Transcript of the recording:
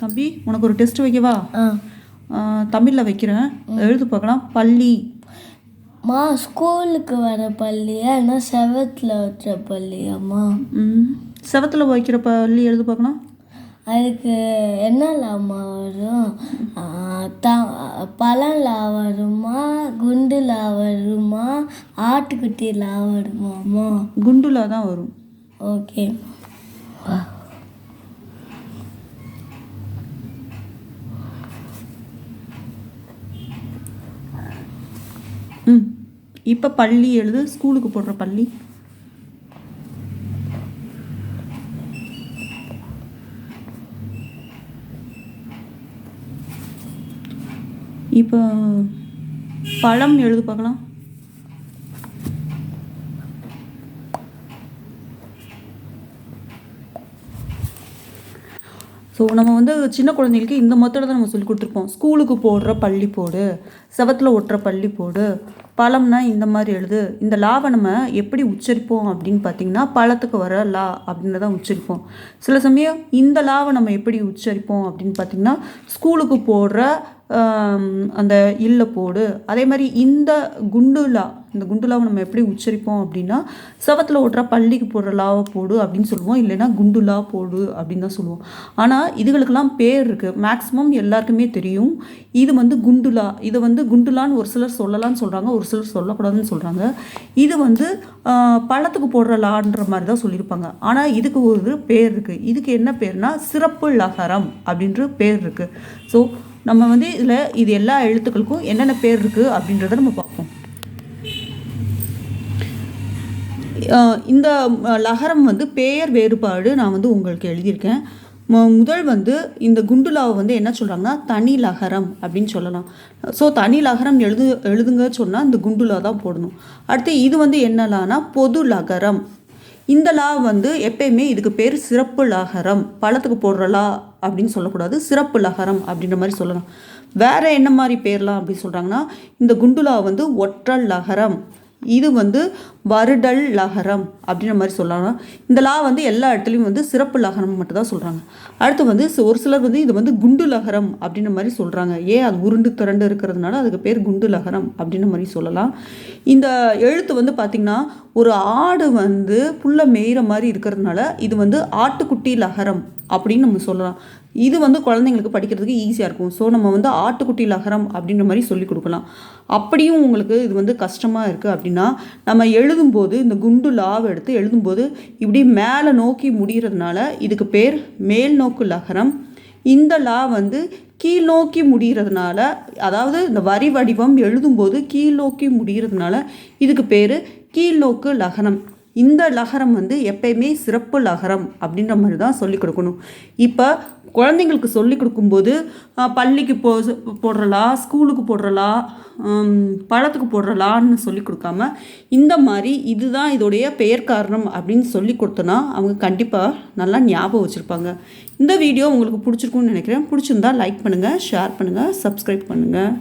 தம்பி உனக்கு ஒரு டெஸ்ட் வைக்கவா? தமிழில் வைக்கிறேன், எழுது பார்க்கலாம். பள்ளி. ஸ்கூலுக்கு வர பள்ளியா என்ன செவத்தில் வைக்கிற பள்ளியாம்மா? செவத்தில் வைக்கிற பள்ளி எழுது பார்க்கலாம். அதுக்கு என்னலாமா வரும்? பழம்லா வருமா, குண்டுலா வருமா, ஆட்டுக்குட்டிலா வருமாம்மா? குண்டுலா தான் வரும். ஓகே. இப்போ பள்ளி எழுது. ஸ்கூலுக்கு போடுற பள்ளி. இப்போ பழம் எழுது பார்க்கலாம். ஸோ நம்ம வந்து சின்ன குழந்தைகளுக்கு இந்த மெத்தடை தான் நம்ம சொல்லி கொடுத்துருப்போம். ஸ்கூலுக்கு போடுற பள்ளி போடு, செவத்தில் ஒட்டுற பள்ளி போடு, பழம்னா இந்த மாதிரி எழுது. இந்த லாவை நம்ம எப்படி உச்சரிப்போம் அப்படின்னு பார்த்தீங்கன்னா, பழத்துக்கு வர லா அப்படின்றதான் உச்சரிப்போம். சில சமயம் இந்த லாவை நம்ம எப்படி உச்சரிப்போம் அப்படின்னு பார்த்தீங்கன்னா, ஸ்கூலுக்கு போடுற அந்த இல்ல போடு. அதே மாதிரி இந்த குண்டுலா, இந்த குண்டுலாவை நம்ம எப்படி உச்சரிப்போம் அப்படின்னா, செவத்தில் ஓட்டுற பள்ளிக்கு போடுற லாவை போடு அப்படின்னு சொல்லுவோம், இல்லைன்னா குண்டுலா போடு அப்படின்னு தான் சொல்லுவோம். ஆனால் இதுகளுக்கெல்லாம் பேர் இருக்குது. மேக்ஸிமம் எல்லாருக்குமே தெரியும். இது வந்து குண்டுலா, இதை வந்து குண்டுலான்னு ஒரு சிலர் சொல்லலான்னு சொல்கிறாங்க, ஒரு சிலர் சொல்லக்கூடாதுன்னு சொல்கிறாங்க. இது வந்து பழத்துக்கு போடுற லான்ற மாதிரி தான் சொல்லியிருப்பாங்க. ஆனால் இதுக்கு ஒரு பேர் இருக்குது. இதுக்கு என்ன பேர்னா சிறப்பு லகரம் அப்படின்ற பேர் இருக்குது. ஸோ நம்ம வந்து இதில் இது எல்லா எழுத்துக்களுக்கும் என்னென்ன பேர் இருக்குது அப்படின்றத நம்ம பார்ப்போம். இந்த லகரம் வந்து பெயர் வேறுபாடு நான் வந்து உங்களுக்கு எழுதியிருக்கேன். முதல் வந்து இந்த குண்டுலாவை வந்து என்ன சொல்கிறாங்கன்னா தனி லகரம் அப்படின்னு சொல்லலாம். ஸோ தனி லகரம் எழுதுங்க சொன்னால் இந்த குண்டுலா தான் போடணும். அடுத்து இது வந்து என்னலான்னா பொது லகரம். இந்த லா வந்து எப்பயுமே இதுக்கு பேர் சிறப்பு லகரம். பழத்துக்கு போடுற லா அப்படின்னு சொல்லக்கூடாது, சிறப்பு லகரம் அப்படின்ற மாதிரி சொல்லலாம். வேறு என்ன மாதிரி பேர்லாம் அப்படின்னு சொல்கிறாங்கன்னா, இந்த குண்டுலா வந்து ஒற்றல் லகரம், இது வந்து வருடல் லகரம் அப்படின்ற மாதிரி சொல்லலாம். இந்த லா வந்து எல்லா இடத்துலையும் வந்து சிறப்பு லகரம் மட்டும் தான் சொல்கிறாங்க. அடுத்து வந்து ஒரு சிலர் வந்து இது வந்து குண்டு லகரம் அப்படின்ற மாதிரி சொல்கிறாங்க. ஏன் அது உருண்டு திரண்டு இருக்கிறதுனால அதுக்கு பேர் குண்டு லகரம் அப்படின்ற மாதிரி சொல்லலாம். இந்த எழுத்து வந்து பார்த்திங்கன்னா ஒரு ஆடு வந்து புல்லை மேய்கிற மாதிரி இருக்கிறதுனால இது வந்து ஆட்டுக்குட்டி லகரம் அப்படின்னு நம்ம சொல்லலாம். இது வந்து குழந்தைங்களுக்கு படிக்கிறதுக்கு ஈஸியாக இருக்கும். ஸோ நம்ம வந்து ஆட்டுக்குட்டி லகரம் அப்படின்ற மாதிரி சொல்லி கொடுக்கலாம். அப்படியும் உங்களுக்கு இது வந்து கஷ்டமாக இருக்குது அப்படின்னா, நம்ம எழுதும்போது இந்த குண்டு லாவை எடுத்து எழுதும்போது இப்படி மேலே நோக்கி முடிகிறதுனால இதுக்கு பேர் மேல் நோக்கு லகரம். இந்த லா வந்து கீழ் நோக்கி முடிகிறதுனால, அதாவது இந்த வரி வடிவம் எழுதும்போது கீழ் நோக்கி முடிகிறதுனால இதுக்கு பேர் கீழ்நோக்கு லகரம். இந்த லகரம் வந்து எப்பயுமே சிறப்பு லகரம் அப்படின்ற மாதிரி தான் சொல்லிக் கொடுக்கணும். இப்போ குழந்தைங்களுக்கு சொல்லிக் கொடுக்கும்போது பள்ளிக்கு போடுறலா, ஸ்கூலுக்கு போடுறலா, பழத்துக்கு போடுறலான்னு சொல்லி கொடுக்காம இந்த மாதிரி இதுதான் இதோடைய பெயர் காரணம் அப்படின்னு சொல்லி கொடுத்தோன்னா அவங்க கண்டிப்பாக நல்லா ஞாபகம் வச்சுருப்பாங்க. இந்த வீடியோ உங்களுக்கு பிடிச்சிருக்குன்னு நினைக்கிறேன். பிடிச்சிருந்தா லைக் பண்ணுங்கள், ஷேர் பண்ணுங்கள், சப்ஸ்கிரைப் பண்ணுங்கள்.